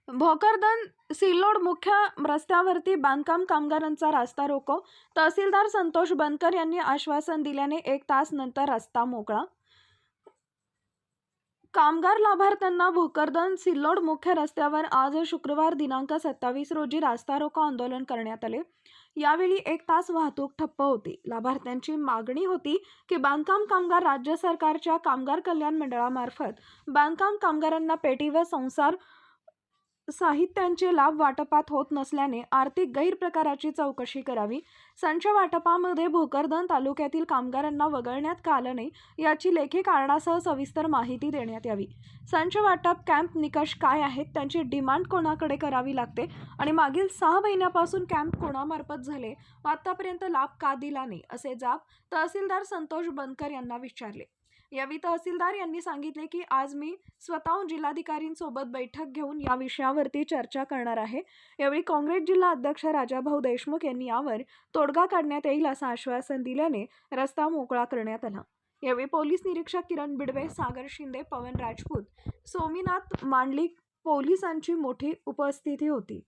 भोकरदन सिल्लोड मुख्य रस्त्यावरती बांधकाम कामगारांचा रास्ता रोको. तहसीलदार संतोष बनकर यांनी आश्वासन दिल्याने 1 तास नंतर रस्ता मोकळा. कामगार लाभार्थ्यांना भोकरदन सिल्लोड मुख्य रस्त्यावर आज शुक्रवार दिनांक 27 रोजी रास्ता रोको आंदोलन करण्यात आले. यावेळी 1 तास वाहतूक ठप्प होती. लाभार्थ्यांची मागणी होती की बांधकाम कामगार राज्य सरकारच्या कामगार कल्याण मंडळामार्फत बांधकाम कामगारांना पेटी व संसार साहित्यांचे लाभ वाटपात होत नसल्याने आर्थिक गैरप्रकाराची चौकशी करावी. संच वाटपामध्ये भोकरदन तालुक्यातील कामगारांना वगळण्यात का आलं नाही याची लेखी कारणासह सविस्तर माहिती देण्यात यावी. संच वाटप कॅम्प निकष काय आहेत, त्यांची डिमांड कोणाकडे करावी लागते आणि मागील 6 महिन्यापासून कॅम्प कोणामार्फत झाले व आतापर्यंत लाभ का दिला नाही असे जाब तहसीलदार संतोष बनकर यांना विचारले. यावेळी तहसीलदार यांनी सांगितले की आज मी स्वतःहून जिल्हाधिकाऱ्यांसोबत बैठक घेऊन या विषयावरती चर्चा करणार आहे. यावेळी काँग्रेस जिल्हा अध्यक्ष राजाभाऊ देशमुख यांनी यावर तोडगा काढण्यात येईल असं आश्वासन दिल्याने रस्ता मोकळा करण्यात आला. यावेळी पोलीस निरीक्षक किरण बिडवे, सागर शिंदे, पवन राजपूत, सोमीनाथ मांडलिक पोलिसांची मोठी उपस्थिती होती.